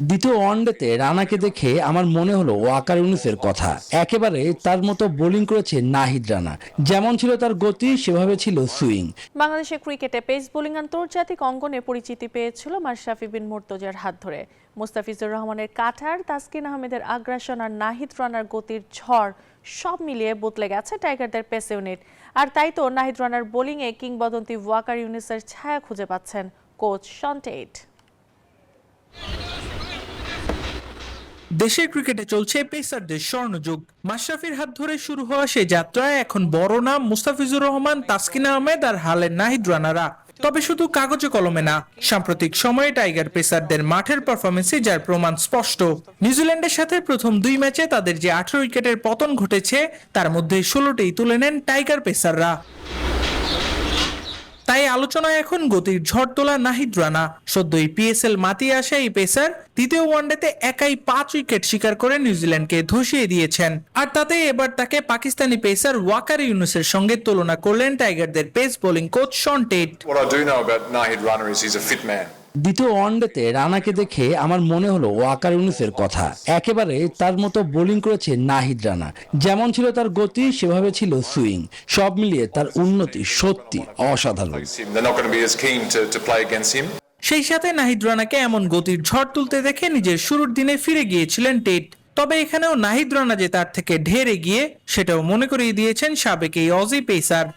দ্বিতীয় ওয়ানডেতে রানাকে দেখে আমার মনে হলো ওয়াকার ইউনুসের কথা। একেবারে তার মতো বোলিং করেছে নাহিদ রানা। যেমন ছিল তার গতি, সেভাবে ছিল সুইং। বাংলাদেশের ক্রিকেটে পেস বোলিং আন্তর্জাতিক অঙ্গনে পরিচিতি পেয়েছিল মাশরাফি বিন মুর্তজার হাত ধরে। মুস্তাফিজুর রহমানের কাটার, তাসকিন আহমেদের আগ্রাসন আর নাহিদ রানার গতির ঝড় সব মিলিয়ে বদলে গেছে টাইগারদের পেস ইউনিট। আর তাই তো নাহিদ রানার বোলিংয়ে কিংবদন্তি ওয়াকার ইউনুসের ছায়া খুঁজে পাচ্ছেন কোচ শন টেট। দেশের ক্রিকেটে চলছে পেসারদের স্বর্ণযুগ। মাশরাফির হাত ধরে শুরু হওয়া সেই যাত্রায় এখন বড় নাম মুস্তাফিজুর রহমান, তাসকিন আহমেদ আর হালের নাহিদ রানারা। তবে শুধু কাগজে কলমে না, সাম্প্রতিক সময়ে টাইগার পেসারদের মাঠের পারফরমেন্সে যার প্রমাণ স্পষ্ট। নিউজিল্যান্ডের সাথে প্রথম 2 ম্যাচে তাদের যে 18 উইকেটের পতন ঘটেছে, তার মধ্যে 16টিই তুলে নেন টাইগার পেসাররা। তাই আলোচনায় এখন গতির ঝড় তোলা নাহিদ রানা। সদ্যই পিএসএল মাতিয়ে আসা এই পেসার দ্বিতীয় ওয়ানডেতে একাই 5 উইকেট শিকার করে নিউজিল্যান্ডকে ধসিয়ে দিয়েছেন। আর তাতেই এবার তাকে পাকিস্তানি পেসার ওয়াকার ইউনুসের সঙ্গে তুলনা করলেন টাইগারদের pace bowling coach Shaun Tait. What I do know about Nahid Rana is he's a fit man. দ্বিতীয় ওয়ানডেতে রানাকে দেখে আমার মনে হলো ওয়াকার ইউনুসের কথা। একেবারে তার মতো বোলিং করেছে নাহিদ রানা। যেমন ছিল তার গতি, সেভাবে ছিল সুইং। সব মিলিয়ে তার উন্নতি সত্যি অসাধারণ। They're not going to be as keen to play against him. সেই সাথে নাহিদ রানাকে এমন গতির ঝড় তুলতে দেখে নিজের শুরুর দিনে ফিরে গিয়েছিলেন টেট। তবে এখানেও নাহিদ রানা যে তার থেকে ঢের এগিয়ে, সেটাও মনে করিয়ে দিয়েছেন সাবেক এই Aussie pacer.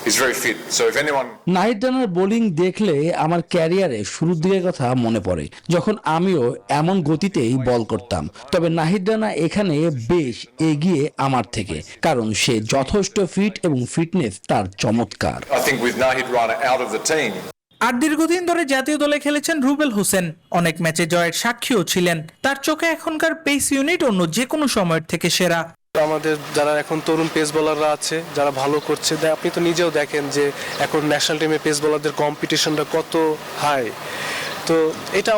He's very fit. So if anyone Nahid runner bowling দেখলে আমার ক্যারিয়ারে শুরুর দিকের কথা মনে পড়ে, যখন আমিও এমন গতিতেই বল করতাম। তবে নাহিদ রানা এখানে বেশ এগিয়ে আমার থেকে, কারণ সে যথেষ্ট ফিট এবং ফিটনেস তার চমৎকার। I think with Nahid Rana out of the team, আর দীর্ঘদিন ধরে জাতীয় দলে খেলেছেন রুবেল হোসেন, অনেক ম্যাচে জয়ের সাক্ষীও ছিলেন। তার চোখে এখনকার পেস ইউনিট অন্য যে কোনো সময়ের থেকে সেরা। আমাদের যারা এখন তরুণ পেস বোলাররা আছে, যারা ভালো করছে, আপনি তো নিজেও দেখেন যে এখন ন্যাশনাল টিমে পেস বোলারদের কম্পিটিশনটা কত হাই। তো এটা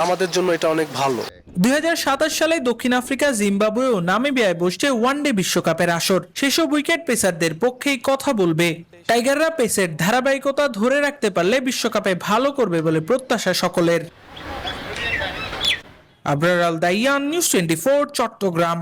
আমাদের জন্য এটা অনেক ভালো। 2027 সালে দক্ষিণ আফ্রিকা, জিম্বাবুয়ে ও নামিবিয়ায় বসছে ওয়ানডে বিশ্বকাপের আসর। সেসব উইকেট পেসারদের পক্ষেই কথা বলবে। টাইগাররা পেসের ধারাবাহিকতা ধরে রাখতে পারলে বিশ্বকাপে ভালো করবে বলে প্রত্যাশা সকলের। আবরার আল দাইয়ান, নিউজ 24, চট্টগ্রাম।